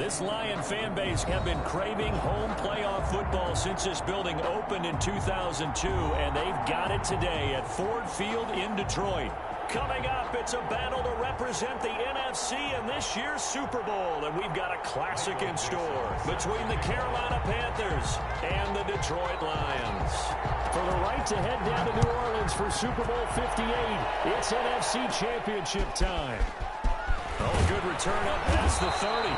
This Lion fan base have been craving home playoff football since this building opened in 2002, and they've got it today at Ford Field in Detroit. Coming up, it's a battle to represent the NFC in this year's Super Bowl, and we've got a classic in store between the Carolina Panthers and the Detroit Lions. For the right to head down to New Orleans for Super Bowl 58, it's NFC Championship time. Oh, good return up past the 30.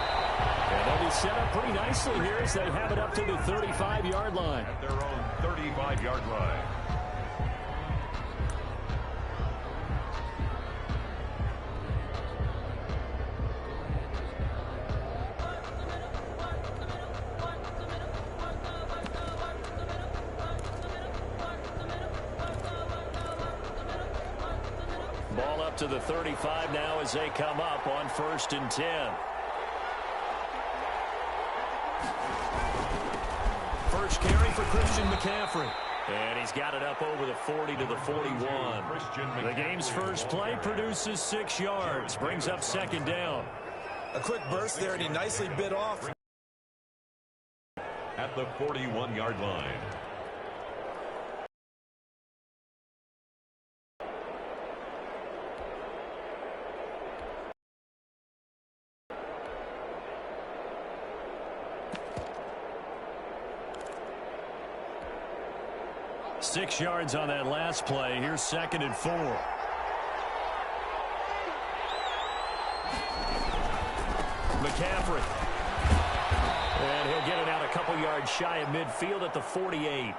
And they'll be set up pretty nicely here as they have it up to the 35-yard line. At their own 35-yard line. Ball up to the 35 now as they come up on 1st and 10. First carry for Christian McCaffrey. And he's got it up over the 40 to the 41. The game's first play produces 6 yards. Brings up 2nd down. A quick burst there, and he nicely bit off. At the 41-yard line. Six yards on that last play. Here's 2nd and 4. McCaffrey. And he'll get it out a couple yards shy of midfield at the 48.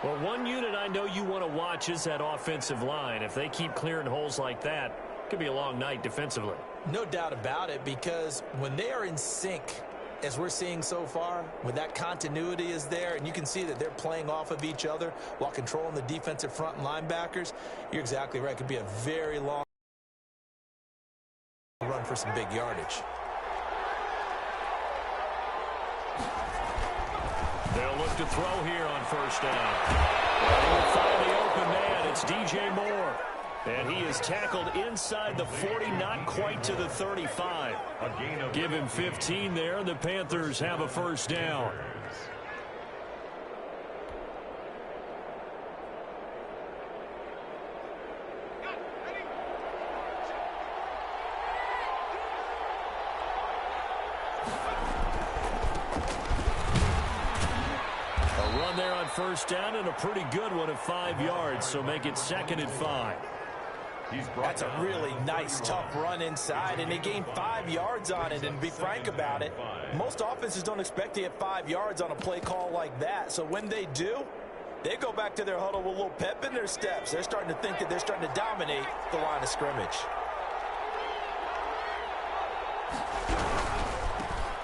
Well, one unit I know you want to watch is that offensive line. If they keep clearing holes like that, it could be a long night defensively. No doubt about it, because when they are in sync, as we're seeing so far, when that continuity is there, and you can see that they're playing off of each other while controlling the defensive front and linebackers, you're exactly right. It could be a very long run for some big yardage. They'll look to throw here on 1st down. And he'll find the open man. It's DJ Moore. And he is tackled inside the 40, not quite to the 35. Give him 15 there, and the Panthers have a 1st down. A run there on 1st down, and a pretty good one at 5 yards, so make it 2nd and 5. That's a really nice, tough run inside, and they gained 5 yards on it. And to be frank about it, most offenses don't expect to get 5 yards on a play call like that. So when they do, they go back to their huddle with a little pep in their steps. They're starting to think that they're starting to dominate the line of scrimmage.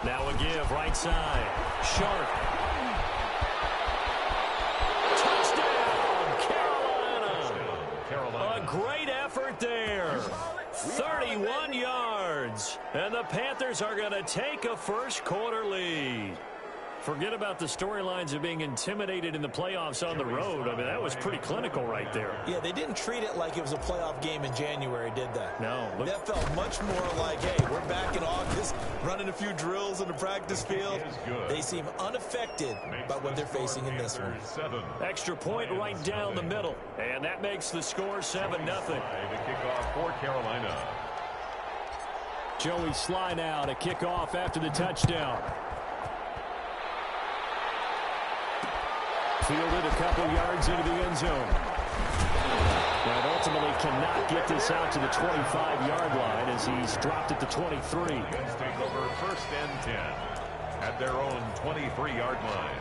Now a give, right side. Sharp. A great effort there. 31 yards. And the Panthers are going to take a first-quarter lead. Forget about the storylines of being intimidated in the playoffs on the road. I mean, that was pretty clinical right there. Yeah, they didn't treat it like it was a playoff game in January, did they? No. That felt much more like, hey, we're back in August, running a few drills in the practice field. They seem unaffected by what they're facing in this one. Extra point right down the middle. And that makes the score 7-0. The kickoff for Carolina. Joey Sly now to kick off after the touchdown. Fielded a couple yards into the end zone. But ultimately cannot get this out to the 25-yard line as he's dropped at the 23. Let's take over 1st and 10 at their own 23-yard line.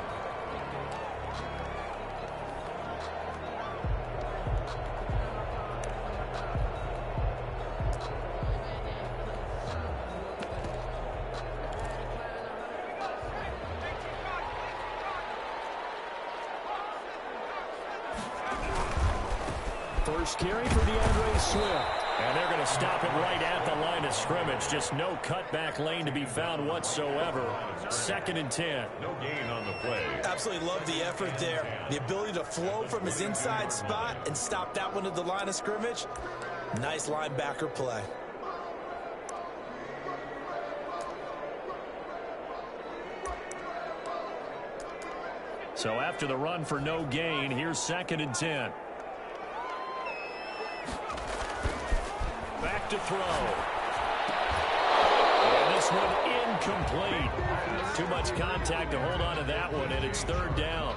First carry for DeAndre Swift. And they're going to stop it right at the line of scrimmage. Just no cutback lane to be found whatsoever. 2nd and 10. No gain on the play. Absolutely love the effort there. The ability to flow from his inside spot and stop that one at the line of scrimmage. Nice linebacker play. So after the run for no gain, here's 2nd and 10. Back to throw. And this one incomplete. Too much contact to hold on to that one, and it's 3rd down.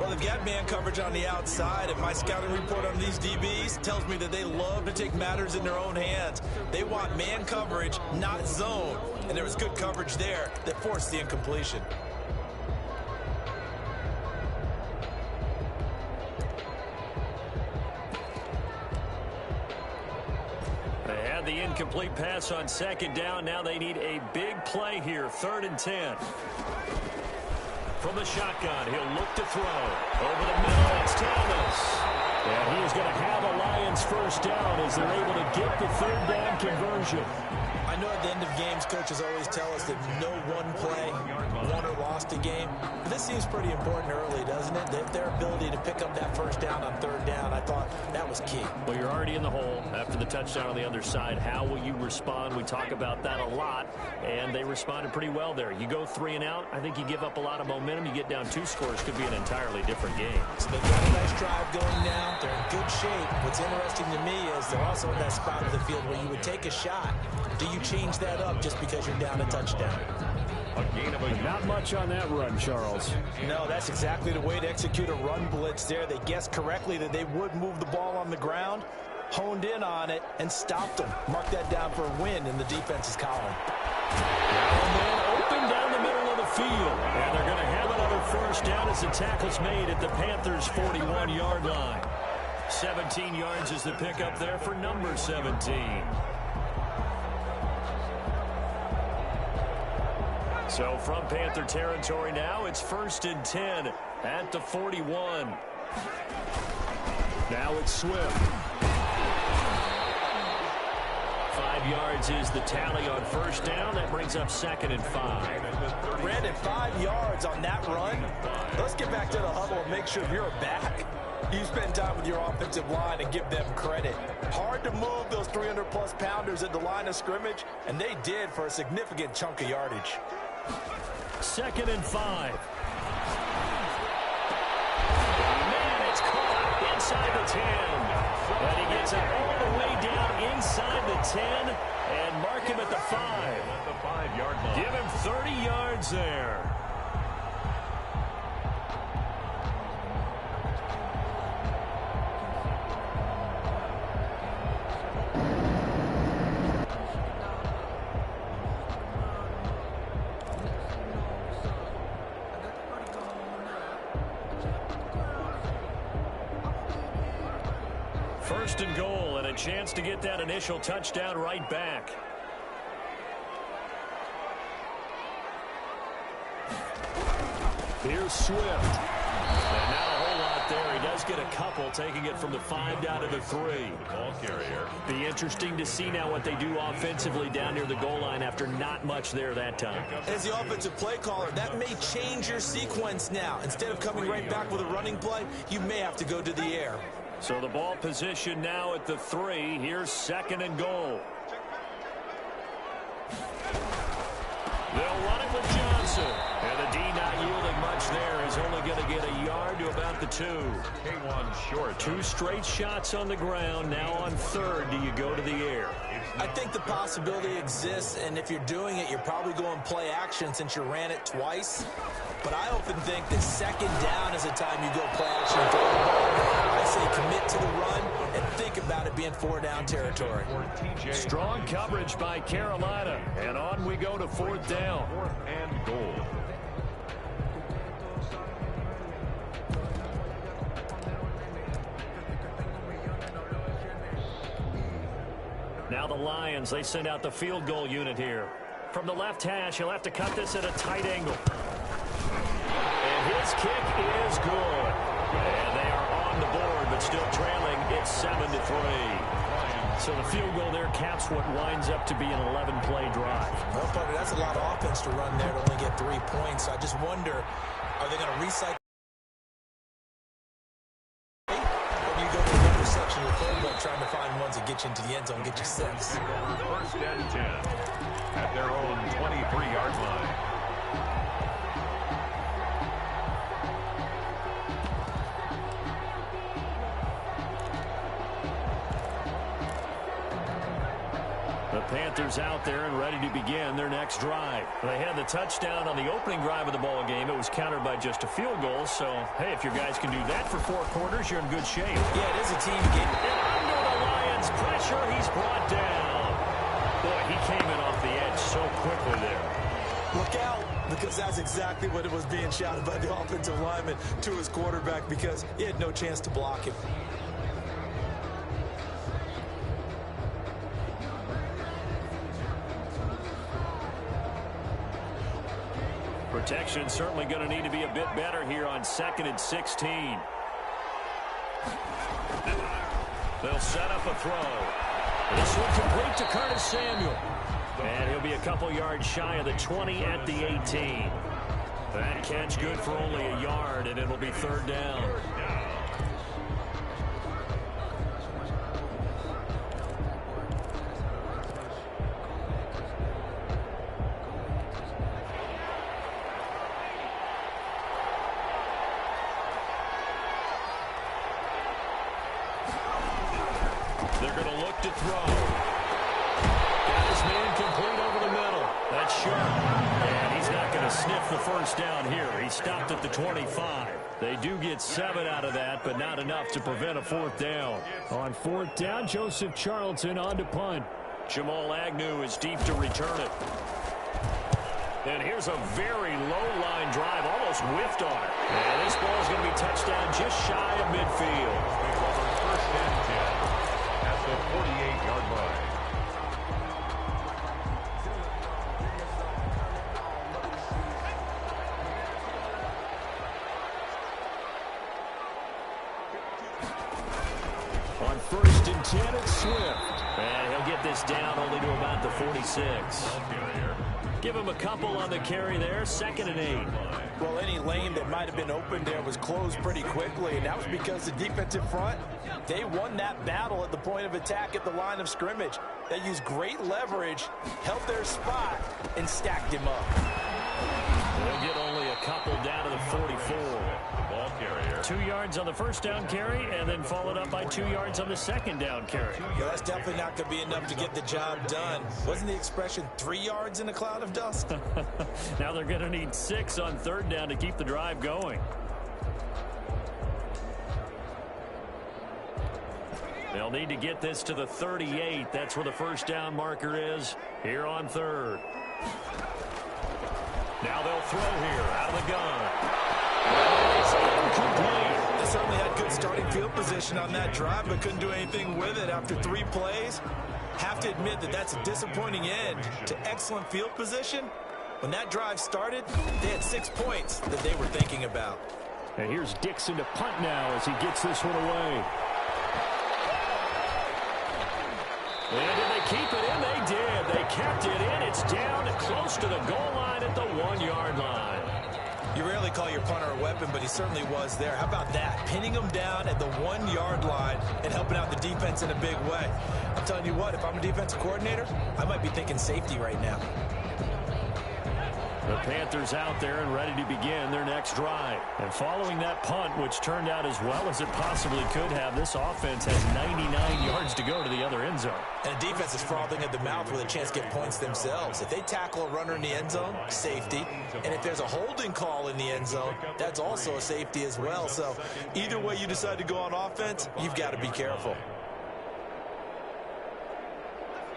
Well, they've got man coverage on the outside, and my scouting report on these DBs tells me that they love to take matters in their own hands. They want man coverage, not zone. And there was good coverage there that forced the incompletion. They had the incomplete pass on 2nd down. Now they need a big play here. 3rd and 10. From the shotgun, he'll look to throw. Over the middle, it's Thomas. And he is going to have a Lions 1st down as they're able to get the 3rd down conversion. I know at the end of games, coaches always tell us that no one play won or lost a game. But this seems pretty important early, doesn't it? Their ability to pick up that 1st down on 3rd down, I thought that was key. Well, you're already in the hole after the touchdown on the other side. How will you respond? We talk about that a lot, and they responded pretty well there. You go 3 and out, I think you give up a lot of momentum. You get down 2 scores, could be an entirely different game. So they've got a nice drive going now. They're in good shape. What's interesting to me is they're also in that spot of the field where you would take a shot. Do you change that up just because you're down a touchdown? Not much on that run, Charles. No, that's exactly the way to execute a run blitz there. They guessed correctly that they would move the ball on the ground, honed in on it, and stopped them. Mark that down for a win in the defense's column. And then open down the middle of the field. And they're going to have another 1st down as the tackle's made at the Panthers' 41-yard line. 17 yards is the pickup there for number 17. So from Panther territory now, it's 1st and 10 at the 41. Now it's Swift. 5 yards is the tally on 1st down. That brings up 2nd and 5. Brandon, 5 yards on that run. Let's get back to the huddle and make sure you're back. You spend time with your offensive line and give them credit. Hard to move those 300-plus pounders at the line of scrimmage, and they did for a significant chunk of yardage. 2nd and 5. Man, it's caught inside the 10. And he gets it all the way down inside the 10 and mark him at the 5. At the 5-yard line. Give him 30 yards there. First and goal, and a chance to get that initial touchdown right back. Here's Swift. And not a whole lot there. He does get a couple, taking it from the 5 down to the 3. Ball carrier. Be interesting to see now what they do offensively down near the goal line after not much there that time. As the offensive play caller, that may change your sequence now. Instead of coming right back with a running play, you may have to go to the air. So the ball position now at the 3. Here's 2nd and goal. They'll run it with Johnson. And the D not yielding much there. He's only going to get a yard to about the 2. K1 short. 2 straight shots on the ground. Now on 3rd, do you go to the air? I think the possibility exists, and if you're doing it, you're probably going play action since you ran it twice. But I often think that 2nd down is the time you go play action. I say commit to the run and think about it being 4 down territory. Strong coverage by Carolina. And on we go to 4th down. 4th and goal. Now the Lions, they send out the field goal unit here. From the left hash, he'll have to cut this at a tight angle. And his kick is good. And they are on the board, but still trailing. It's 7-3. So the field goal there caps what winds up to be an 11-play drive. Well, Parker, that's a lot of offense to run there to only get 3 points. I just wonder, are they going to recycle? Or do you go to another section of the playbook trying to find ones that get you into the end zone, get you 6? 1st and 10 at their own 23-yard line. Panthers out there and ready to begin their next drive. They had the touchdown on the opening drive of the ball game. It was countered by just a field goal. So, hey, if your guys can do that for 4 quarters, you're in good shape. Yeah, it is a team game. And under the Lions' pressure, he's brought down. Boy, he came in off the edge so quickly there. Look out, because that's exactly what it was being shouted by the offensive lineman to his quarterback, because he had no chance to block him. Protection certainly going to need to be a bit better here on 2nd and 16. They'll set up a throw. This one complete to Curtis Samuel. And he'll be a couple yards shy of the 20 at the 18. That catch good for only a yard, and it'll be 3rd down. They're going to look to throw. Got his man complete over the middle. That's sharp. And he's not going to sniff the first down here. He stopped at the 25. They do get 7 out of that, but not enough to prevent a 4th down. On 4th down, Joseph Charlton on to punt. Jamal Agnew is deep to return it. And here's a very low-line drive, almost whiffed on it. And this ball is going to be touched down just shy of midfield. 1st and 10 at the 48-yard line. On 1st and 10, it's Swift. And he'll get this down only to about the 46. Give him a couple on the carry there. 2nd and 8. Well, any lane that might have been open there was closed pretty quickly, and that was because the defensive front, they won that battle at the point of attack at the line of scrimmage. They used great leverage, held their spot, and stacked him up. They'll get only a couple down to the 44. Ball carrier. 2 yards on the 1st down carry, and then followed up by 2 yards on the 2nd down carry. Yeah, that's definitely not going to be enough to get the job done. Wasn't the expression 3 yards in a cloud of dust? Now they're going to need 6 on 3rd down to keep the drive going. They'll need to get this to the 38. That's where the 1st down marker is here on 3rd. Now they'll throw here out of the gun. It's incomplete. They certainly had good starting field position on that drive, but couldn't do anything with it after 3 plays. Have to admit that that's a disappointing end to excellent field position. When that drive started, they had 6 points that they were thinking about. And here's Dixon to punt now as he gets this one away. And did they keep it in? They did. They kept it in. It's down close to the goal line at the 1-yard line. You rarely call your punter a weapon, but he certainly was there. How about that? Pinning him down at the 1-yard line and helping out the defense in a big way. I'm telling you what, if I'm a defensive coordinator, I might be thinking safety right now. The Panthers out there and ready to begin their next drive. And following that punt, which turned out as well as it possibly could have, this offense has 99 yards to go to the other end zone. And the defense is frothing at the mouth with a chance to get points themselves. If they tackle a runner in the end zone, safety. And if there's a holding call in the end zone, that's also a safety as well. So either way you decide to go on offense, you've got to be careful.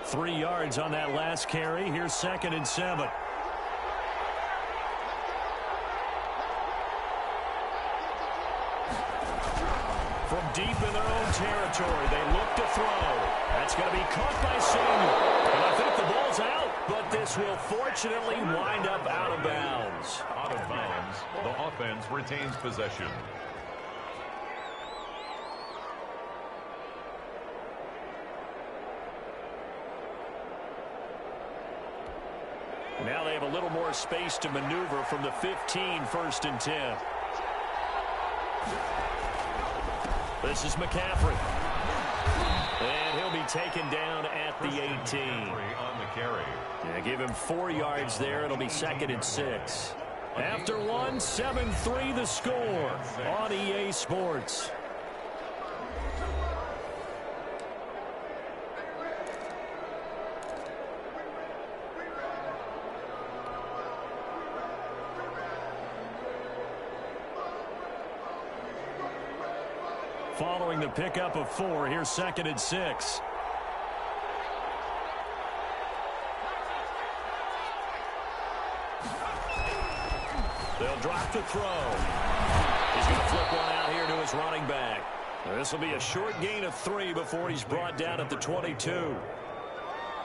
3 yards on that last carry. Here's 2nd and 7. From deep in their own territory, they look to throw. That's going to be caught by Samuel. And I think the ball's out, but this will fortunately wind up out of bounds. Out of bounds. The offense retains possession. Now they have a little more space to maneuver from the 15, 1st and 10. This is McCaffrey. And he'll be taken down at the 18. On the carry. Yeah, give him 4 yards there. It'll be 2nd and 6. After one, 7-3 the score on EA Sports. Following the pickup of 4, here's 2nd and 6. They'll drop the throw. He's going to flip one out here to his running back. This will be a short gain of 3 before he's brought down at the 22.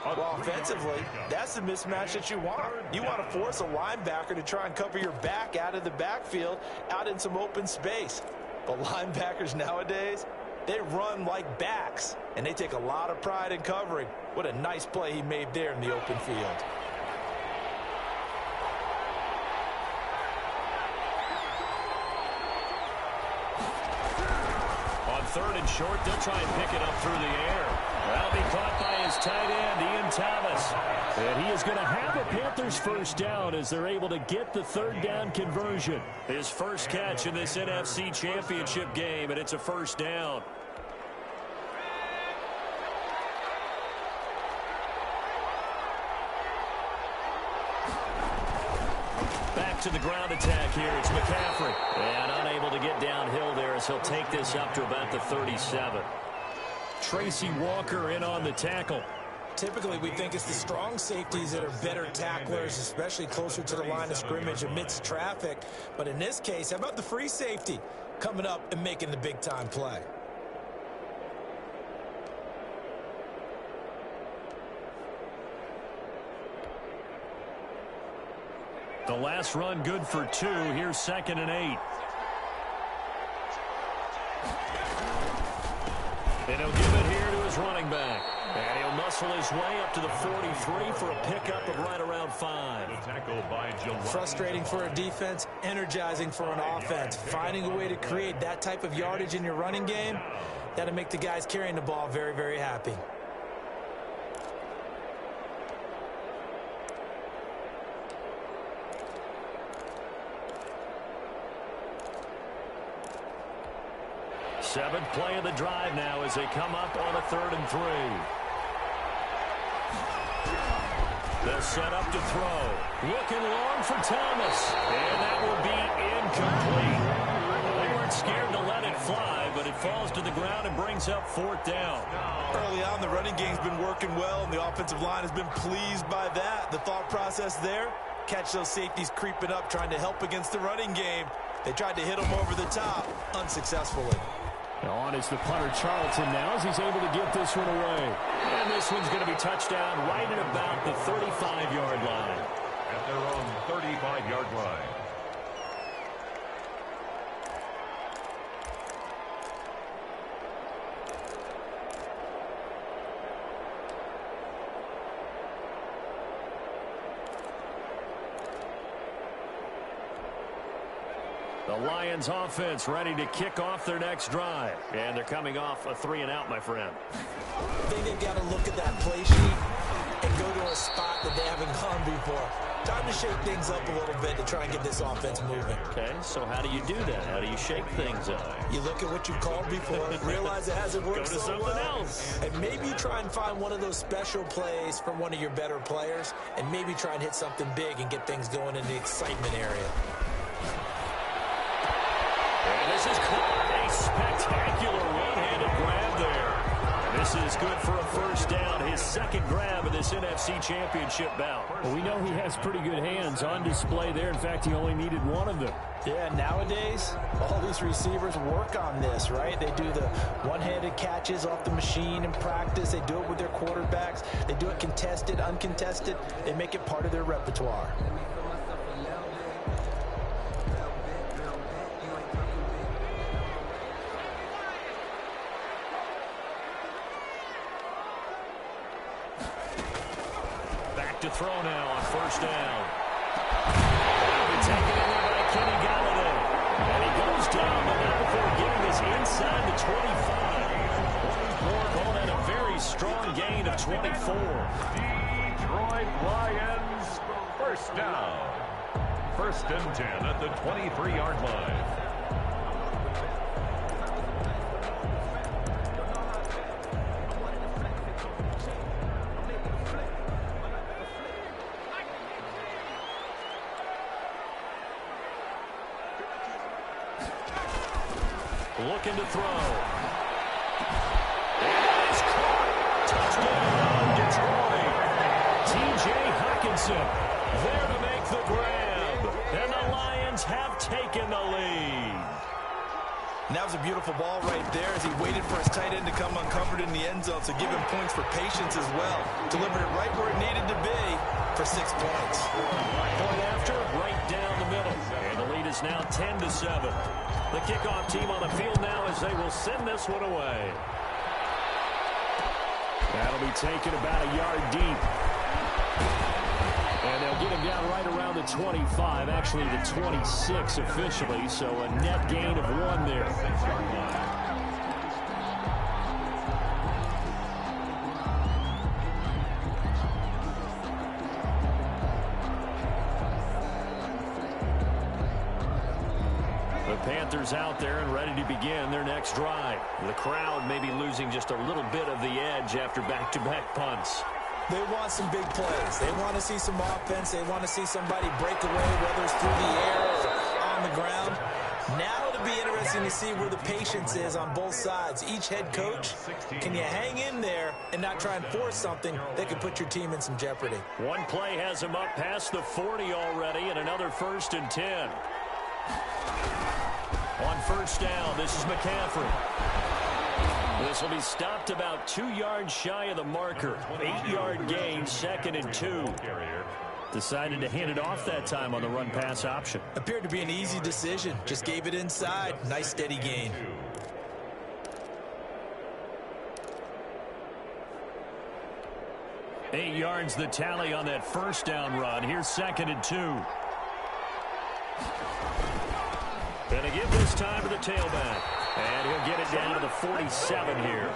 Well, offensively, that's the mismatch that you want. You want to force a linebacker to try and cover your back out of the backfield, out in some open space. But linebackers nowadays, they run like backs, and they take a lot of pride in covering. What a nice play he made there in the open field. On 3rd and short, they'll try and pick it up through the air. That'll be caught by his tight end, Ian Thomas. And he is going to have a Panthers first down as they're able to get the 3rd down conversion. His first catch in this NFC Championship game, and it's a first down. Back to the ground attack here. It's McCaffrey. And unable to get downhill there as he'll take this up to about the 37. Tracy Walker in on the tackle. Typically, we think it's the strong safeties that are better tacklers, especially closer to the line of scrimmage amidst traffic. But in this case, how about the free safety coming up and making the big-time play? The last run good for 2. Here's 2nd and 8. And he'll give it here to his running back. And he'll muscle his way up to the 43 for a pickup of right around 5. Frustrating for a defense, energizing for an offense. Finding a way to create that type of yardage in your running game, that'll make the guys carrying the ball very, very happy. Seventh play of the drive now as they come up on a 3rd and 3. They'll set up to throw. Looking long for Thomas. And that will be incomplete. They weren't scared to let it fly, but it falls to the ground and brings up 4th down. Early on, the running game's been working well, and the offensive line has been pleased by that. The thought process there, catch those safeties creeping up, trying to help against the running game. They tried to hit them over the top, unsuccessfully. On is the punter Charlton now as he's able to get this one away. And this one's going to be touchdown right at about the 35-yard line. At their own 35-yard line. The Lions offense ready to kick off their next drive. And they're coming off a 3-and-out, my friend. I think they've got to look at that play sheet and go to a spot that they haven't gone before. Time to shake things up a little bit to try and get this offense moving. Okay, so how do you do that? How do you shake things up? You look at what you've called before, realize it hasn't worked Go to so something well, else. and maybe you try and find one of those special plays from one of your better players, and maybe try and hit something big and get things going in the excitement area. And this is caught. A spectacular one-handed grab there. And this is good for a first down. His 2nd grab of this NFC Championship bout. Well, we know he has pretty good hands on display there. In fact, he only needed one of them. Yeah, nowadays, all these receivers work on this, right? They do the one-handed catches off the machine in practice. They do it with their quarterbacks. They do it contested, uncontested. They make it part of their repertoire. To throw now on first down. Taken in there by Kenny Galladay. And he goes down, but not before getting this inside the 25. Moore called that a very strong gain of 24. Detroit Lions, first down. 1st and 10 at the 23-yard line. Looking to throw. Johnson there to make the grab. And the Lions have taken the lead. And that was a beautiful ball right there as he waited for his tight end to come uncovered in the end zone. So give him points for patience as well. Delivered it right where it needed to be for 6 points. Point after, right down the middle. And the lead is now 10-7. The kickoff team on the field now as they will send this one away. That'll be taken about a yard deep. And they'll get him down right around the 25, actually the 26 officially, so a net gain of 1 there. The Panthers out there and ready to begin their next drive. The crowd may be losing just a little bit of the edge after back-to-back punts. They want some big plays. They want to see some offense. They want to see somebody break away, whether it's through the air or on the ground. Now it'll be interesting to see where the patience is on both sides. Each head coach, can you hang in there and not try and force something that could put your team in some jeopardy? One play has him up past the 40 already, and another 1st and 10. On first down, this is McCaffrey. This will be stopped about 2 yards shy of the marker. 8-yard gain, 2nd and 2. Decided to hand it off that time on the run-pass option. Appeared to be an easy decision. Just gave it inside. Nice steady gain. Eight yards the tally on that first down run. Here's 2nd and 2. And to give this time to the tailback. And he'll get it down to the 47 here.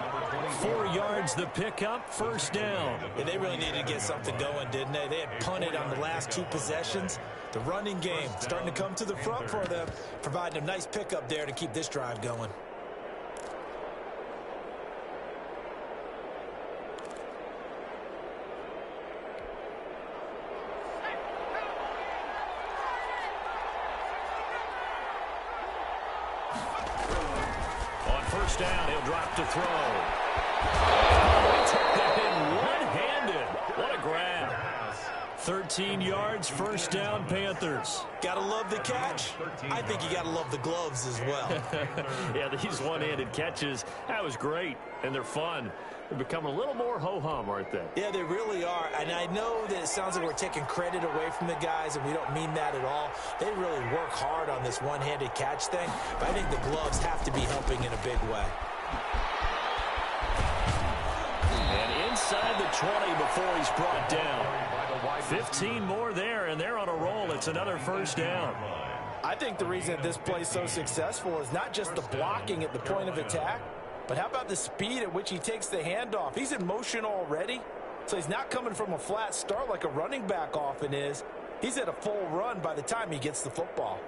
4 yards the pickup, 1st down. And they really needed to get something going, didn't they? They had punted on the last 2 possessions. The running game starting to come to the front for them, providing a nice pickup there to keep this drive going. First down, he'll drop to throw. He took that in one-handed. What a grab. 13 yards, 1st down, Panthers. Gotta love the catch. I think you gotta love the gloves as well. Yeah, these one-handed catches, that was great, and they're fun. They've become a little more ho-hum, aren't they? Yeah, they really are. And I know that it sounds like we're taking credit away from the guys, and we don't mean that at all. They really work hard on this one-handed catch thing, but I think the gloves have to be helping in a big way. And inside the 20 before he's brought down. 15 more there, and they're on a roll. It's another 1st down. I think the reason that this play is so successful is not just the blocking at the point of attack, but how about the speed at which he takes the handoff? He's in motion already, so he's not coming from a flat start like a running back often is. He's at a full run by the time he gets the football.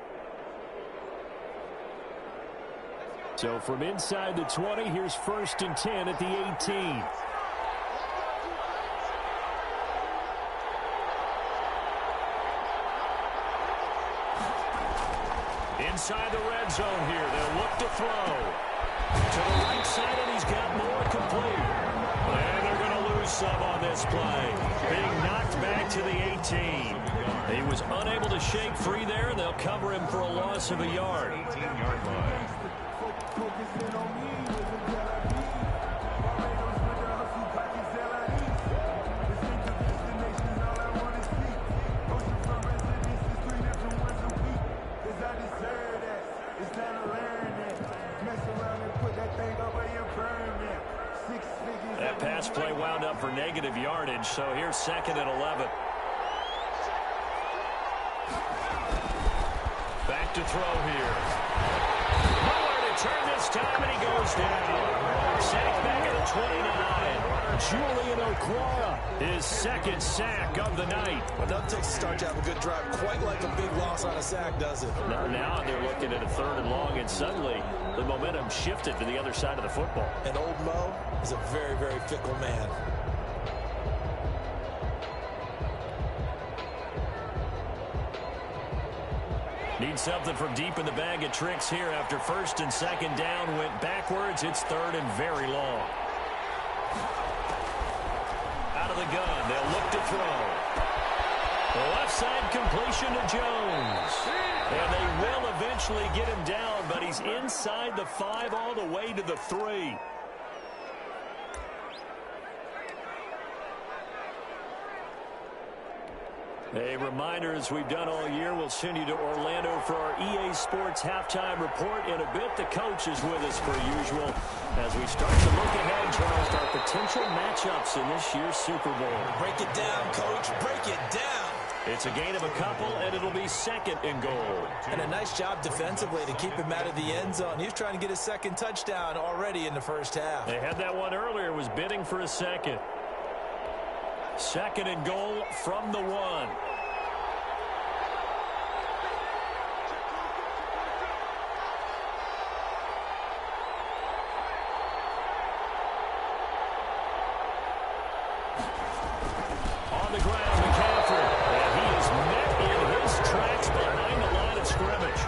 So from inside the 20, here's 1st and 10 at the 18. Inside the red zone here, they'll look to throw. To the right side, and he's got more complete. And they're going to lose some on this play. Being knocked back to the 18. He was unable to shake free there, and they'll cover him for a loss of a yard. 18-yard line. That pass play wound up for negative yardage, so here's 2nd and 11. Back to throw here. Nowhere to turn this time, and he goes down. Sack back at the 29. Julian Okwara, his 2nd sack of the night. Well, nothing takes a start to have a good drive quite like a big loss on a sack, does it? Now they're looking at a 3rd and long, and suddenly the momentum shifted to the other side of the football. And old Mo is a very, very fickle man. Need something from deep in the bag of tricks here after 1st and 2nd down. Went backwards. It's 3rd and very long. Out of the gun. They'll look to throw. Left side completion to Jones. And they will eventually get him down, but he's inside the 5 all the way to the 3. A reminder, as we've done all year, we'll send you to Orlando for our EA Sports halftime report. In a bit, the coach is with us per usual as we start to look ahead, Charles, to our potential matchups in this year's Super Bowl. Break it down, Coach. Break it down. It's a gain of a couple, and it'll be 2nd and goal. And a nice job defensively to keep him out of the end zone. He was trying to get his 2nd touchdown already in the first half. They had that one earlier, was bidding for a 2nd. 2nd and goal from the 1. On the ground, McCaffrey. And he is met in his tracks behind the line of scrimmage.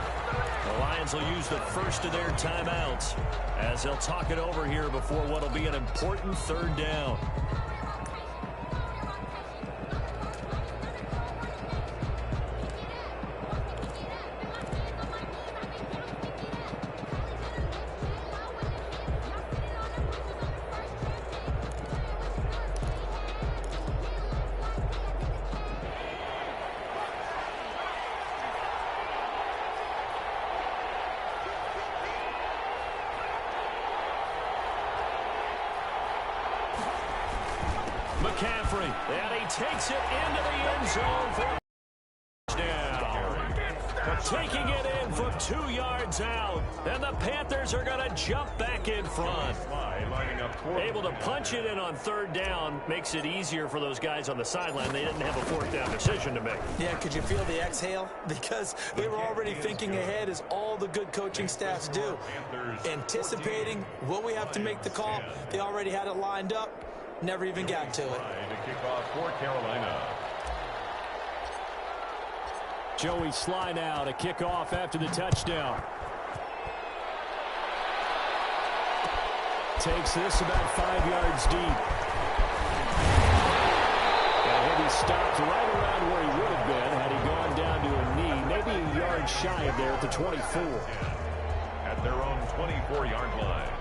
The Lions will use the first of their timeouts as they'll talk it over here before what will be an important 3rd down. McCaffrey, and he takes it into the end zone for a touchdown. Taking it in from 2 yards out, and the Panthers are going to jump back in front. Able to punch it in on 3rd down makes it easier for those guys on the sideline. They didn't have a 4th down decision to make. Yeah, could you feel the exhale? Because they were already thinking ahead, as all the good coaching staffs do. Anticipating, will we have to make the call? They already had it lined up. Never even got to it. To kick off for Carolina. Joey Sly now to kick off after the touchdown. Takes this about 5 yards deep. And he'll be stopped right around where he would have been had he gone down to a knee, maybe a yard shy of there at the 24. At their own 24-yard line.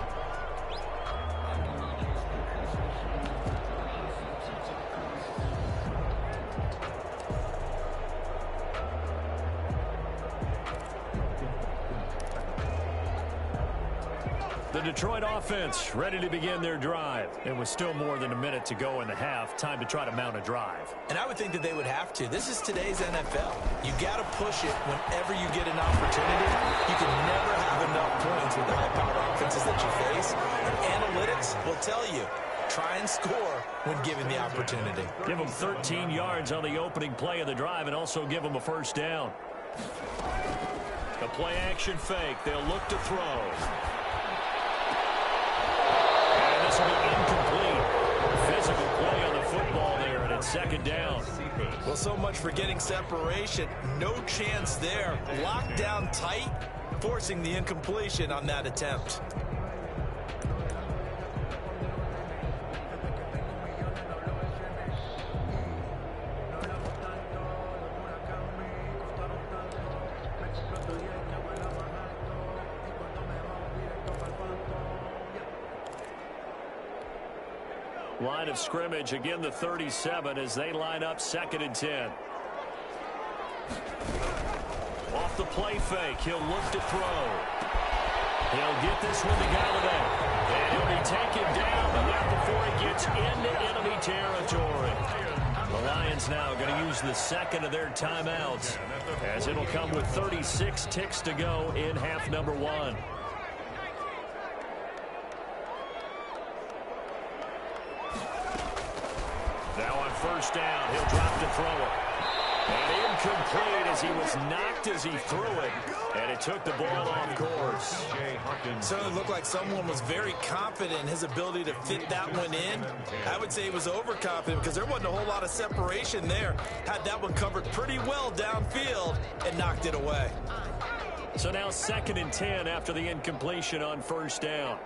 The Detroit offense ready to begin their drive. It was still more than a minute to go in the half. Time to try to mount a drive. And I would think that they would have to. This is today's NFL. You got to push it whenever you get an opportunity. You can never have enough points with the high-powered offenses that you face. And analytics will tell you, try and score when given the opportunity. Give them 13 yards on the opening play of the drive and also give them a 1st down. The play action fake. They'll look to throw. This will be incomplete. Physical play on the football there, and it's 2nd down. Well, so much for getting separation. No chance there. Locked down tight, forcing the incompletion on that attempt. Line of scrimmage, again the 37 as they line up 2nd and 10. Off the play fake, he'll look to throw. He'll get this one to Galladay. And he'll be taken down, but not before he gets into enemy territory. The Lions now going to use the 2nd of their timeouts as it'll come with 36 ticks to go in half number 1. Now on 1st down, he'll drop to throw it. And incomplete as he was knocked as he threw it. And it took the ball off course. Certainly looked like someone was very confident in his ability to fit that one in. I would say he was overconfident because there wasn't a whole lot of separation there. Had that one covered pretty well downfield and knocked it away. So now 2nd and 10 after the incompletion on 1st down.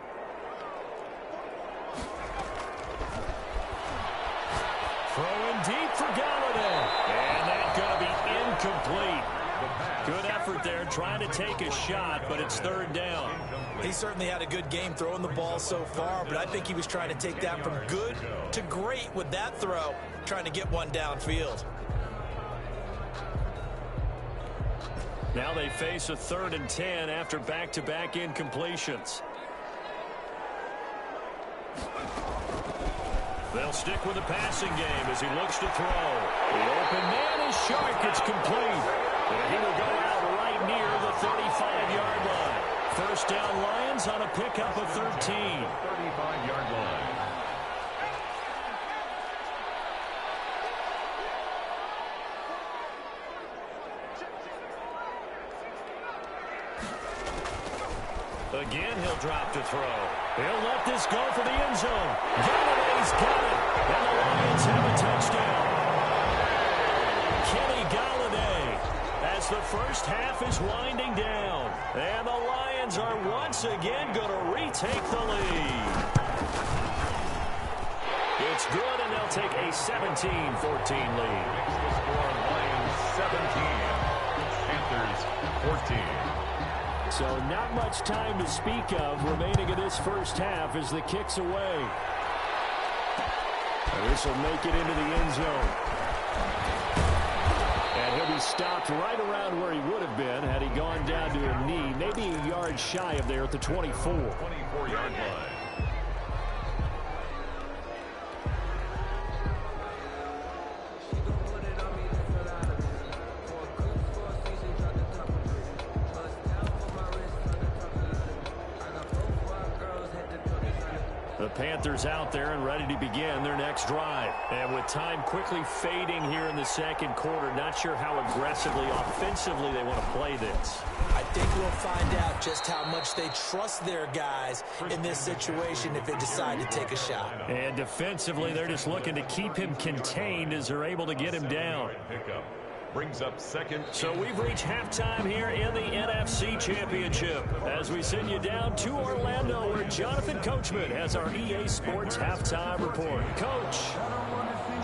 Throwing deep for Galladay. And that effort there, trying to take a shot, but it's third down. He certainly had a good game throwing the ball so far, but I think he was trying to take that from good to great with that throw, trying to get one downfield. Now they face a 3rd and 10 after back-to-back incompletions. They'll stick with the passing game as he looks to throw. The open man is Shark. It's complete. And he will go out right near the 35-yard line. First down Lions on a pickup of 13. 35-yard line. Again, he'll drop to throw. He'll let this go for the end zone. Galladay's got it. And the Lions have a touchdown. Kenny Galladay as the first half is winding down. And the Lions are once again going to retake the lead. It's good, and they'll take a 17-14 lead. The score, Lions 17, Panthers 14. So not much time to speak of remaining in this first half as the kick's away. And this will make it into the end zone. And he'll be stopped right around where he would have been had he gone down to a knee, maybe a yard shy of there at the 24. 24-yard line. The Panthers out there and ready to begin their next drive. And with time quickly fading here in the second quarter, not sure how aggressively, offensively they want to play this. I think we'll find out just how much they trust their guys in this situation if they decide to take a shot. And defensively, they're just looking to keep him contained as they're able to get him down. Pickup brings up second. So we've reached halftime here in the NFC Championship as we send you down to Orlando where Jonathan Coachman has our EA Sports halftime report. Coach.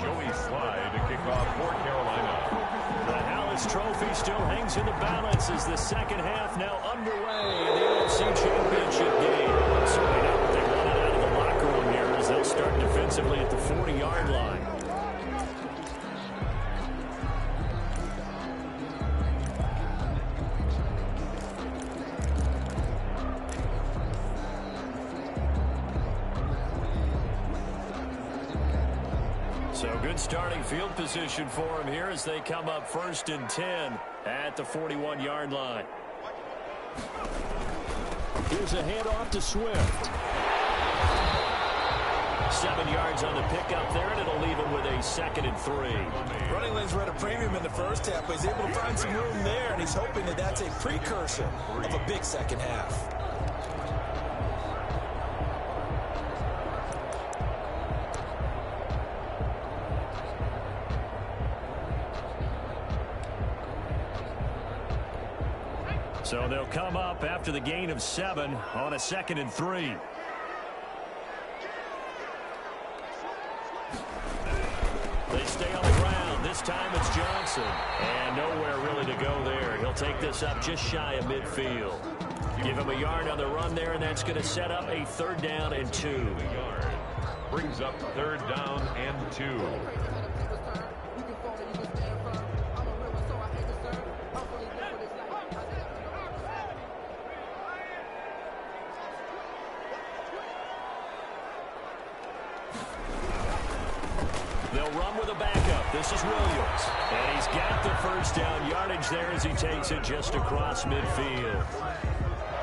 Joey Slye to kick off for Carolina. The Hallis Trophy still hangs in the balance as the second half now underway in the NFC Championship game. So we know what they wanted out of the locker room here as they'll start defensively at the 40-yard line. So good starting field position for him here as they come up 1st and 10 at the 41-yard line. Here's a handoff to Swift. 7 yards on the pickup there, and it'll leave him with a 2nd and 3. Running lanes were at a premium in the first half, but he's able to find some room there, and he's hoping that that's a precursor of a big second half. So they'll come up after the gain of 7 on a 2nd and 3. They stay on the ground. This time it's Johnson. And nowhere really to go there. He'll take this up just shy of midfield. Give him a yard on the run there, and that's going to set up a 3rd down and 2. Brings up 3rd down and 2. They'll run with a backup. This is Williams. And he's got the first down yardage there as he takes it just across midfield.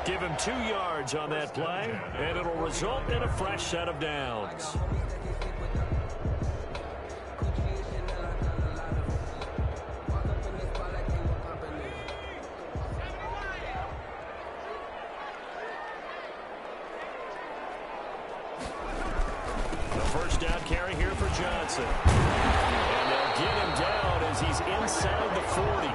Give him 2 yards on that play, and it'll result in a fresh set of downs. First down carry here for Johnson. And they'll get him down as he's inside the 40.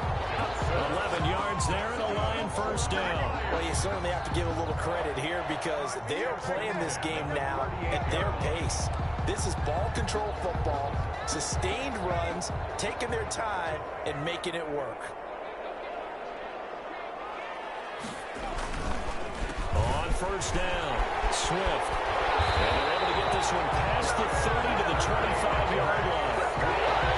11 yards there and a Lion first down. Well, you certainly have to give a little credit here because they are playing this game now at their pace. This is ball control football, sustained runs, taking their time and making it work. first down. Swift. And they're able to get this one past the 30 to the 25-yard line.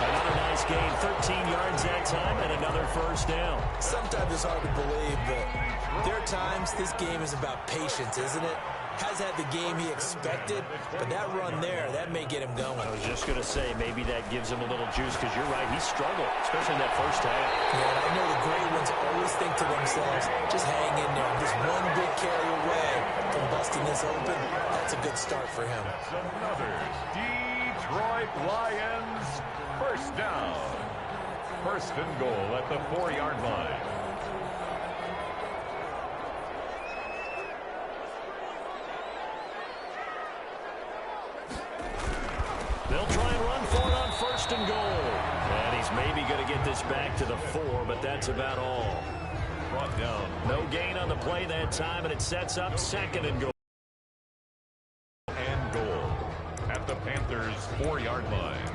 Another nice gain, 13 yards that time, and another first down. Sometimes it's hard to believe, but there are times this game is about patience, isn't it? Has had the game he expected, but that run there, that may get him going. I was just going to say, maybe that gives him a little juice, because you're right, he struggled, especially in that first half. Yeah, and I know the great ones always think to themselves, just hang in there. Just one big carry away from busting this open. That's a good start for him. That's another Detroit Lions first down. First and goal at the 4-yard line. They'll try and run for it on first and goal. And he's maybe going to get this back to the 4, but that's about all. Brought down. No gain on the play that time, and it sets up second and goal. And goal at the Panthers' 4-yard line.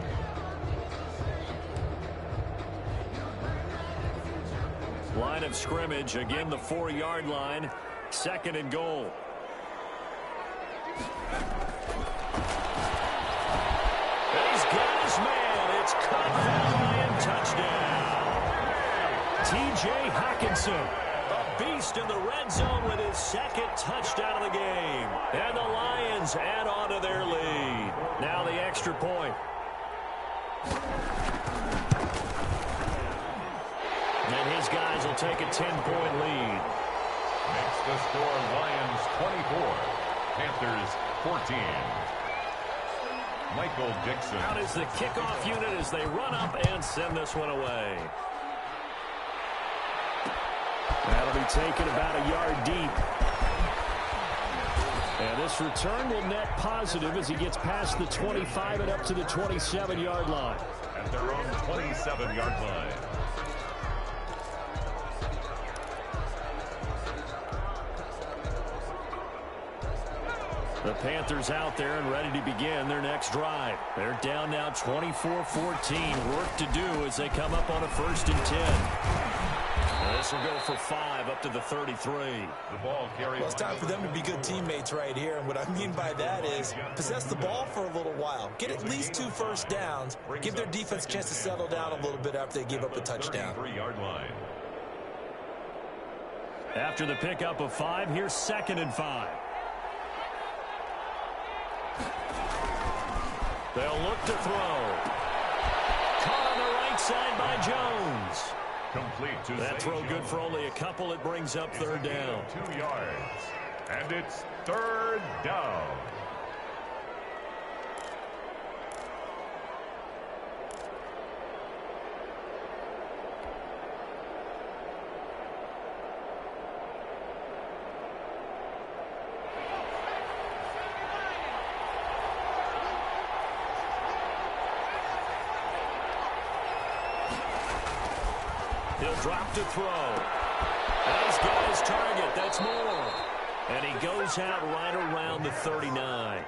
Line of scrimmage, again the 4-yard line. Second and goal. He's got his man. It's caught for the Lion touchdown. T.J. Hawkinson, a beast in the red zone with his second touchdown of the game. And the Lions add on to their lead. Now the extra point. And his guys will take a 10-point lead. Makes the score Lions 24, Panthers 14. Michael Dixon. Out is the kickoff unit as they run up and send this one away. That'll be taken about a yard deep. And this return will net positive as he gets past the 25 and up to the 27-yard line. At their own 27-yard line. The Panthers out there and ready to begin their next drive. They're down now 24-14. Work to do as they come up on a first and 10. And this will go for 5 up to the 33. The ball carried. Well, it's time for them to be good teammates right here. And what I mean by that is possess the ball for a little while. Get at least 2 first downs. Give their defense a chance to settle down a little bit after they give up a touchdown. 3-yard line. After the pickup of 5, here's second and 5. They'll look to throw. Caught on the right side by Jones. Complete to That throw good for only a couple. It brings up third down. 2 yards. And it's third down. He'll drop to throw. And he's got his target. That's more. And he goes out right around the 39.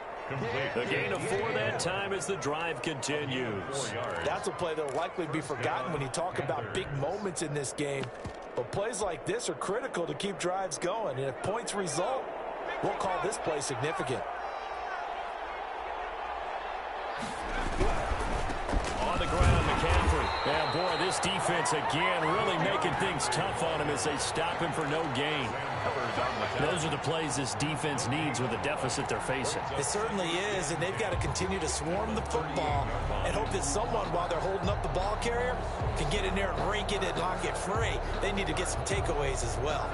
A gain of 4 that time as the drive continues. That's a play that will likely be forgotten when you talk about big moments in this game. But plays like this are critical to keep drives going. And if points result, we'll call this play significant. On the ground, McCaffrey. Yeah, boy, this defense again really making things tough on him as they stop him for no gain. Those are the plays this defense needs with the deficit they're facing. It certainly is, and they've got to continue to swarm the football and hope that someone, while they're holding up the ball carrier, can get in there and rake it and lock it free. They need to get some takeaways as well.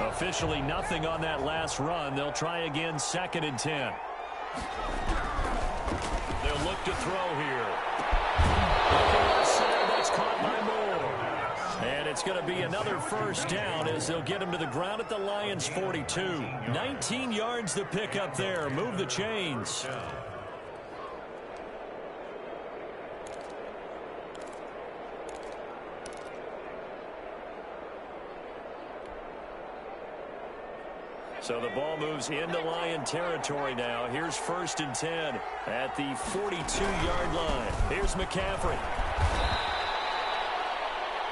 Officially nothing on that last run. They'll try again, second and 10. They'll look to throw here. That's caught by Moore. And it's going to be another first down as they'll get him to the ground at the Lions' 42. 19 yards to pick up there. Move the chains. So the ball moves into Lion territory now. Here's first and 10 at the 42-yard line. Here's McCaffrey.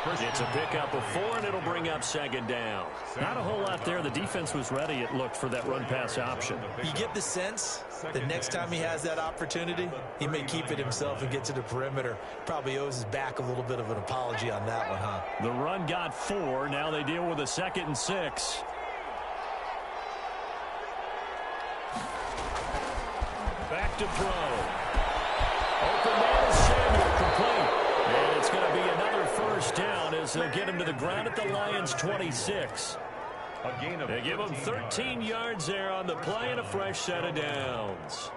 It's a pickup of 4, and it'll bring up second down. Not a whole lot there. The defense was ready, it looked, for that run-pass option. You get the sense that next time he has that opportunity, he may keep it himself and get to the perimeter. Probably owes his back a little bit of an apology on that one, huh? The run got 4. Now they deal with a 2nd and 6. Back to throw. Open man is Samuel, complete. And it's going to be another first down as they'll get him to the ground at the Lions' 26. They give him 13 yards there on the play and a fresh set of downs.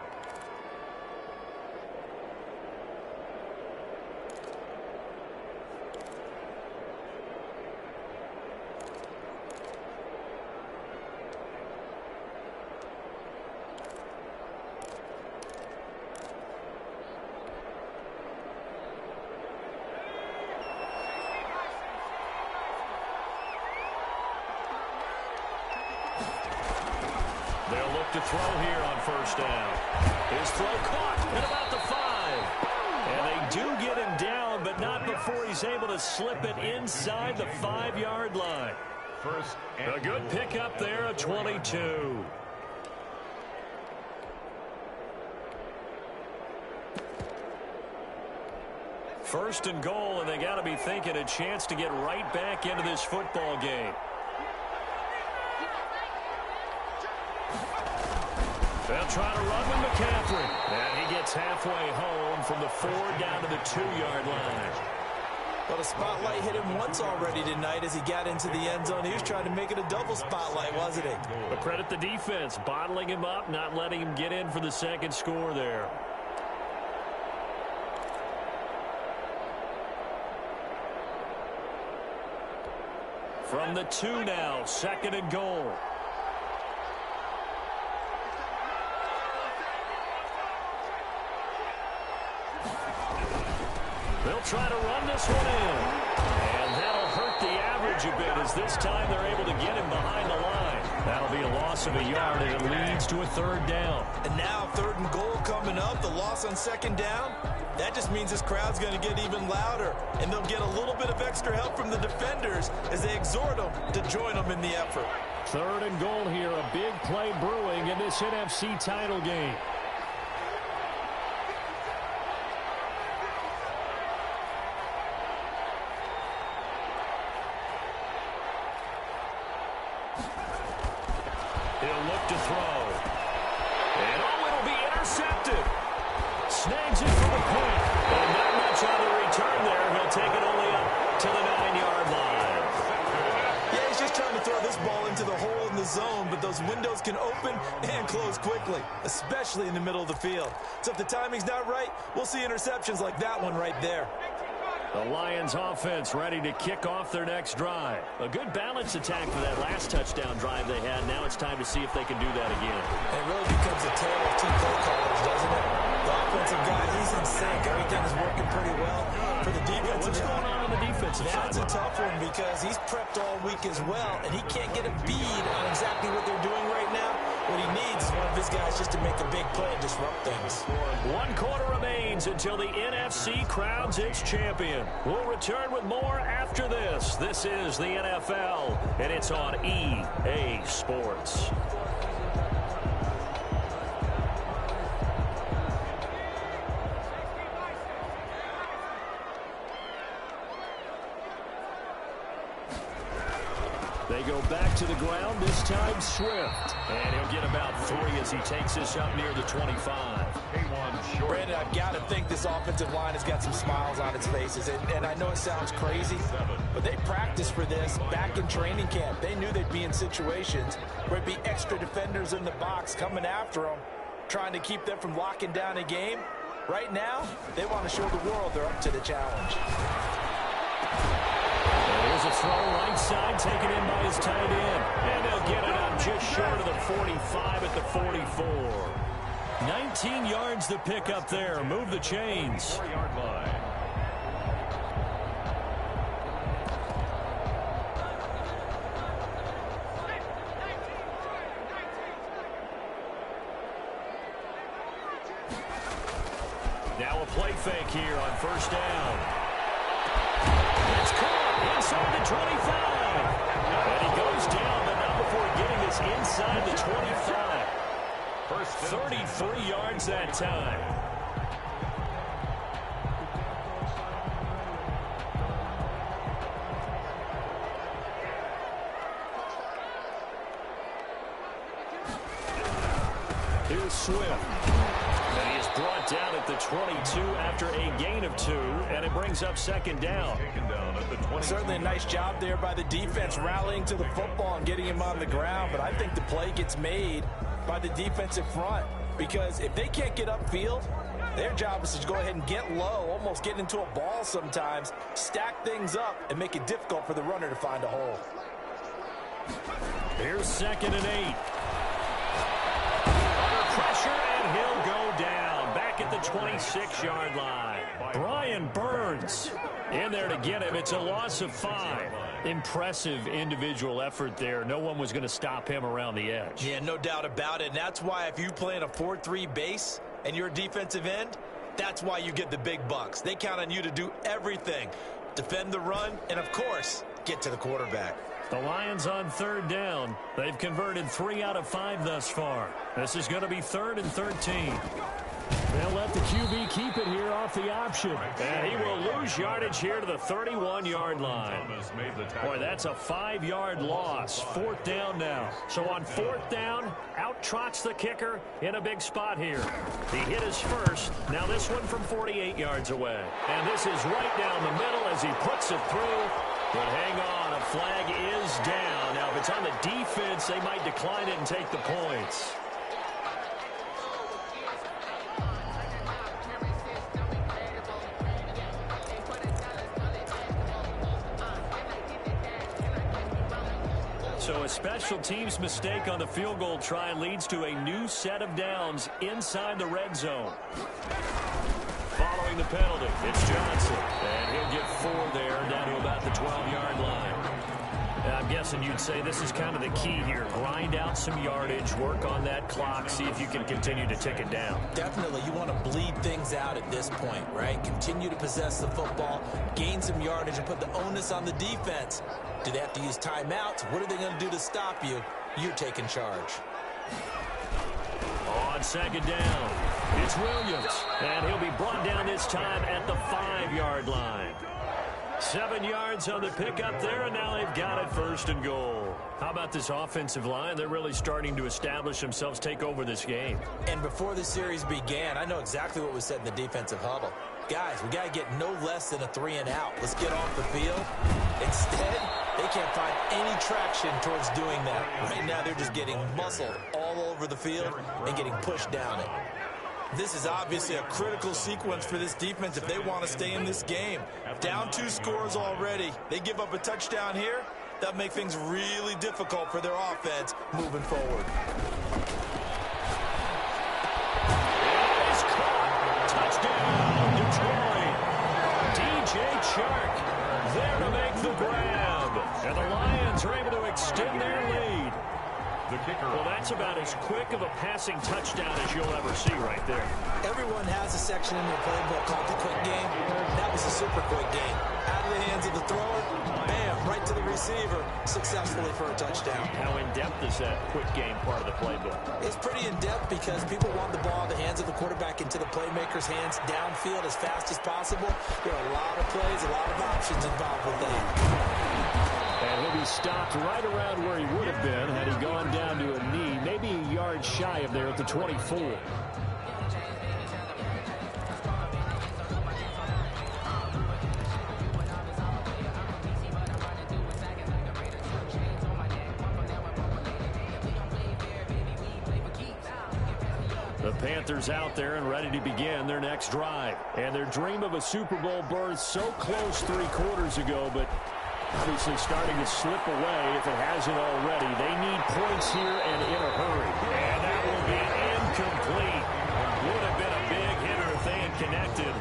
To throw here on first down. His throw caught at about the 5. And they do get him down, but not before he's able to slip it inside the 5-yard line. A good pickup there, a 22. First and goal, and they got to be thinking a chance to get right back into this football game. They'll try to run with McCaffrey. And he gets halfway home from the 4 down to the 2-yard line. Well, the spotlight hit him once already tonight as he got into the end zone. He was trying to make it a double spotlight, wasn't he? But credit the defense, bottling him up, not letting him get in for the second score there. From the 2 now, 2nd and goal. They'll try to run this one in. And that'll hurt the average a bit as this time they're able to get him behind the line. That'll be a loss of a yard, and it leads to a 3rd down. And now 3rd and goal coming up. The loss on 2nd down. That just means this crowd's going to get even louder. And they'll get a little bit of extra help from the defenders as they exhort them to join them in the effort. 3rd and goal here. A big play brewing in this NFC title game. He'll look to throw. And it'll be intercepted. Snags it for the point. And not much on the return there. He'll take it only up to the 9-yard line. Yeah, he's just trying to throw this ball into the hole in the zone, but those windows can open and close quickly, especially in the middle of the field. So if the timing's not right, we'll see interceptions like that one right there. The Lions offense ready to kick off their next drive. A good balanced attack for that last touchdown drive they had. Now it's time to see if they can do that again. It really becomes a tale of 2 play callers, doesn't it? The offensive guy, he's in sync. Everything is working pretty well. For the defensive What's going on the defensive side? That's a tough one because he's prepped all week as well, and he can't get a bead on exactly what they're doing right now. What he needs is one of his guys just to make a big play and disrupt things. 1 quarter remains until the NFC crowns its champion. We'll return with more after this. This is the NFL, and it's on EA Sports. They go back to the ground, this time Swift. And he'll get about 3 as he takes this up near the 25. Brandon, I've got to think this offensive line has got some smiles on its faces. And I know it sounds crazy, but they practiced for this back in training camp. They knew they'd be in situations where it'd be extra defenders in the box coming after them, trying to keep them from locking down a game. Right now, they want to show the world they're up to the challenge. There's a throw right side taken in by his tight end. And they'll get it up just short of the 45 at the 44. 19 yards to pick up there. Move the chains. 4-yard line. Now a play fake here on first down. It's caught, Inside the 25. And he goes down, but not before getting this inside the 25. 33 yards that time. Here's Swift. And he is brought down at the 22 after a gain of 2, and it brings up second down. Certainly a nice job there by the defense rallying to the football and getting him on the ground, but I think the play gets made by the defensive front because if they can't get upfield, their job is to go ahead and get low, almost get into a ball sometimes, stack things up, and make it difficult for the runner to find a hole. Here's 2nd and 8. Pressure, and he'll go down back at the 26-yard line. Brian Burns in there to get him. It's a loss of 5. Impressive individual effort there. No one was going to stop him around the edge. Yeah, no doubt about it. And that's why if you play in a 4-3 base and you're a defensive end, that's why you get the big bucks. They count on you to do everything. Defend the run and, of course, get to the quarterback. The Lions on 3rd down. They've converted 3 out of 5 thus far. This is going to be 3rd and 13. They'll let the QB keep it here off the option. And he will lose yardage here to the 31-yard line. Boy, that's a 5-yard loss. 4th down now. So on 4th down, out trots the kicker in a big spot here. He hit his first. Now this one from 48 yards away. And this is right down the middle as he puts it through. But hang on, a flag is down. Now, if it's on the defense, they might decline it and take the points. So a special teams mistake on the field goal try leads to a new set of downs inside the red zone. Following the penalty, it's Johnson. And he'll get 4 there, down to about the 12-yard line. And I'm guessing you'd say this is kind of the key here. Grind out some yardage, work on that clock, see if you can continue to tick it down. Definitely, you want to bleed things out at this point, right? Continue to possess the football, gain some yardage, and put the onus on the defense. Do they have to use timeouts? What are they going to do to stop you? You're taking charge. On 2nd down, it's Williams, and he'll be brought down this time at the 5-yard line. 7 yards on the pickup there, and now they've got it 1st and goal. How about this offensive line? They're really starting to establish themselves, take over this game. And before the series began, I know exactly what was said in the defensive huddle. Guys, we got to get no less than a 3 and out. Let's get off the field. Instead, they can't find any traction towards doing that. Right now, they're just getting muscled all over the field and getting pushed down it. This is obviously a critical sequence for this defense if they want to stay in this game. Down 2 scores already. They give up a touchdown here. That'll make things really difficult for their offense moving forward. It's caught. Touchdown, Detroit. DJ Chark there to make the grab. And the Lions are able to extend their lead. The kicker. Well, that's about as quick of a passing touchdown as you'll ever see right there. Everyone has a section in their playbook called the quick game. That was a super quick game. Out of the hands of the thrower, bam, right to the receiver, successfully for a touchdown. How in-depth is that quick game part of the playbook? It's pretty in-depth because people want the ball in the hands of the quarterback into the playmaker's hands downfield as fast as possible. There are a lot of plays, a lot of options involved with that. And he'll be stopped right around where he would have been had he gone down to a knee, maybe a yard shy of there at the 24. The Panthers out there and ready to begin their next drive. And their dream of a Super Bowl berth so close 3 quarters ago, but obviously starting to slip away if it hasn't already. They need points here and in a hurry. And that will be incomplete. Would have been a big hitter if they had connected.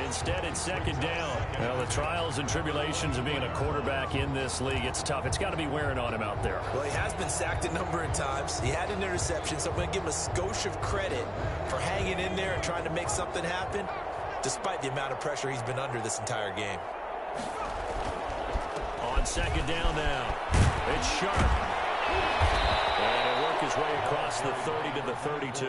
Instead, it's 2nd down. Well, the trials and tribulations of being a quarterback in this league, it's tough. It's got to be wearing on him out there. Well, he has been sacked a number of times. He had an interception, so I'm going to give him a skosh of credit for hanging in there and trying to make something happen, despite the amount of pressure he's been under this entire game. on second down now. It's Sharp. And he'll work his way across the 30 to the 32.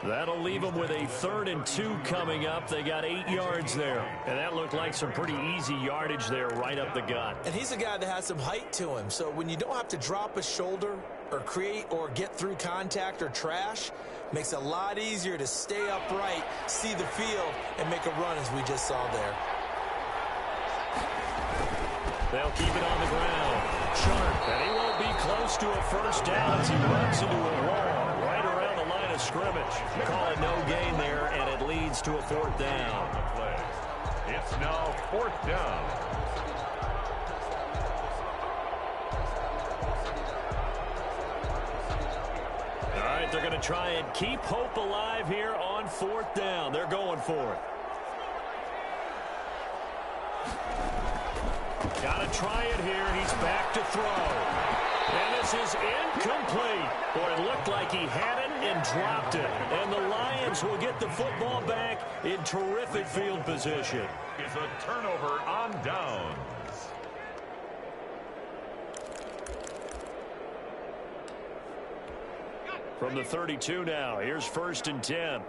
That'll leave them with a 3rd and 2 coming up. They got 8 yards there. And that looked like some pretty easy yardage there right up the gut. And he's a guy that has some height to him. So when you don't have to drop a shoulder or create or get through contact or trash, makes it a lot easier to stay upright, see the field, and make a run as we just saw there. They'll keep it on the ground. Sharp, and he won't be close to a first down as he runs into a wall right around the line of scrimmage. Call it no gain there, and it leads to a 4th down. It's now 4th down. All right, they're going to try and keep hope alive here on 4th down. They're going for it. Got to try it here. He's back to throw. And this is incomplete. Boy, it looked like he had it and dropped it. And the Lions will get the football back in terrific field position. It's a turnover on downs. From the 32 now, here's 1st and 10.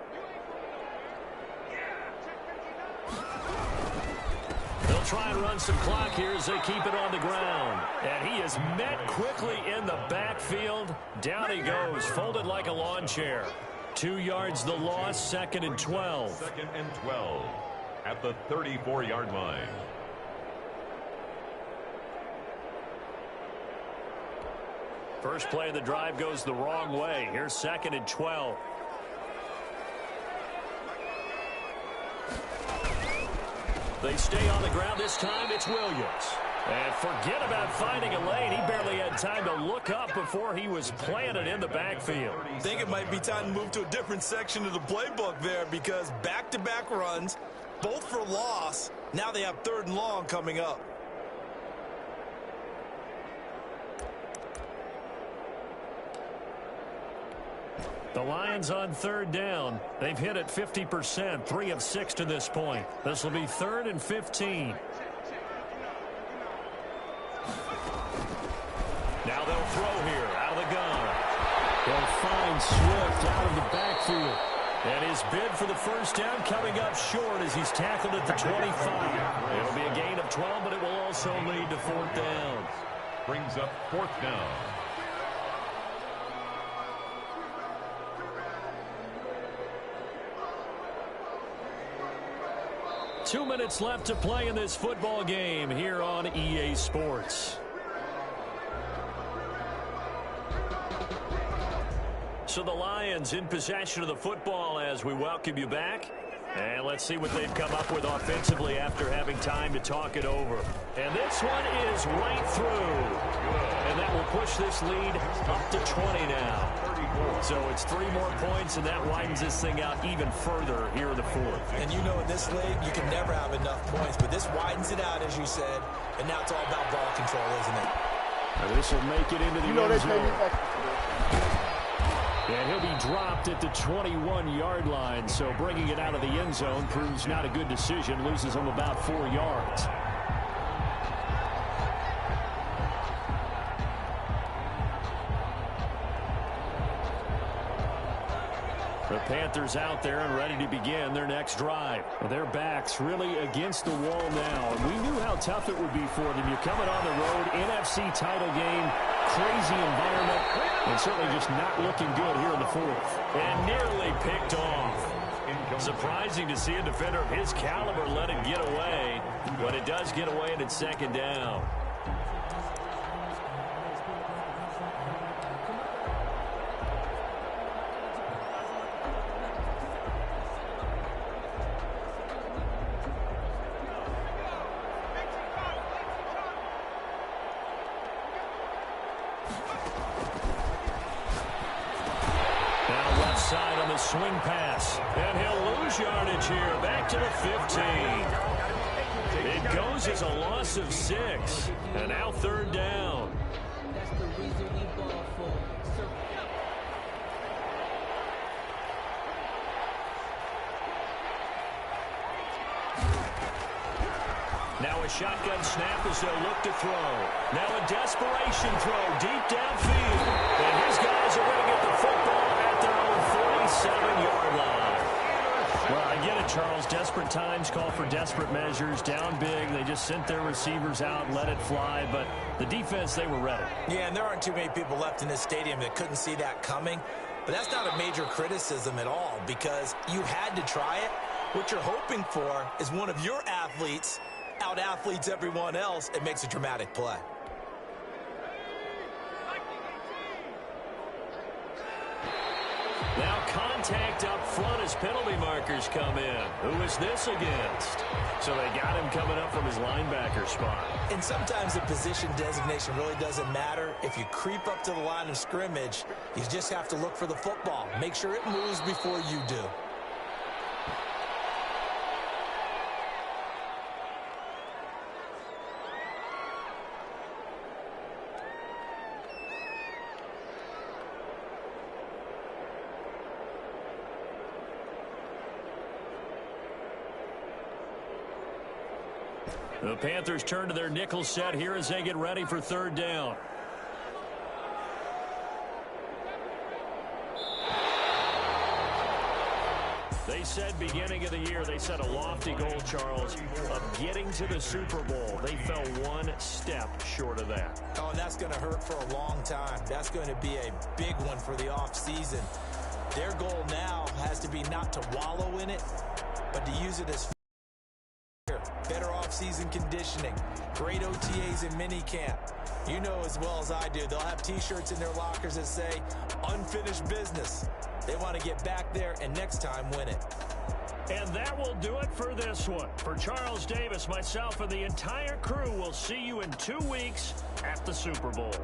They'll try and run some clock here as they keep it on the ground. And he is met quickly in the backfield. Down he goes, folded like a lawn chair. 2 yards the loss, 2nd and 12. 2nd and 12 at the 34-yard line. First play of the drive goes the wrong way. Here's 2nd and 12. They stay on the ground this time. It's Williams. And forget about finding a lane. He barely had time to look up before he was planted in the backfield. I think it might be time to move to a different section of the playbook there because back-to-back runs, both for loss. Now they have 3rd and long coming up. The Lions on 3rd down. They've hit it 50%, 3 of 6 to this point. This will be 3rd and 15. Now they'll throw here out of the gun. They'll find Swift out of the backfield. And his bid for the first down coming up short as he's tackled at the 25. It'll be a gain of 12, but it will also lead to 4th down. Brings up 4th down. Two minutes left to play in this football game here on EA Sports. So the Lions in possession of the football as we welcome you back. And let's see what they've come up with offensively after having time to talk it over. And this one is right through. And that will push this lead up to 20 now. So it's 3 more points, and that widens this thing out even further here in the 4th. And you know in this league, you can never have enough points, but this widens it out, as you said, and now it's all about ball control, isn't it? Now this will make it into the end zone. And he'll be dropped at the 21-yard line, so bringing it out of the end zone proves not a good decision, loses him about 4 yards. The Panthers out there and ready to begin their next drive. Their backs really against the wall now. And we knew how tough it would be for them. You're coming on the road, NFC title game, crazy environment, and certainly just not looking good here in the 4th. And nearly picked off. Surprising to see a defender of his caliber let it get away, but it does get away and it's 2nd down. Side on the swing pass, and he'll lose yardage here, back to the 15. It goes as a loss of 6, and now 3rd down. Now a shotgun snap as they'll look to throw. Now a desperation throw deep downfield. And his guys are going to get the football at their own 47-yard line. Well, I get it, Charles. Desperate times call for desperate measures. Down big. They just sent their receivers out and let it fly. But the defense, they were ready. Yeah, and there aren't too many people left in this stadium that couldn't see that coming. But that's not a major criticism at all because you had to try it. What you're hoping for is one of your athletes out-athletes everyone else and makes a dramatic play. Now contact up front as penalty markers come in. Who is this against? So they got him coming up from his linebacker spot. And sometimes the position designation really doesn't matter. If you creep up to the line of scrimmage, you just have to look for the football. Make sure it moves before you do. The Panthers turn to their nickel set here as they get ready for third down. They said beginning of the year, they set a lofty goal, Charles, of getting to the Super Bowl. They fell one step short of that. Oh, and that's going to hurt for a long time. That's going to be a big one for the offseason. Their goal now has to be not to wallow in it, but to use it as better offseason conditioning, great OTAs and minicamp. You know as well as I do, they'll have T-shirts in their lockers that say, unfinished business. They want to get back there and next time win it. And that will do it for this one. For Charles Davis, myself, and the entire crew, we'll see you in 2 weeks at the Super Bowl.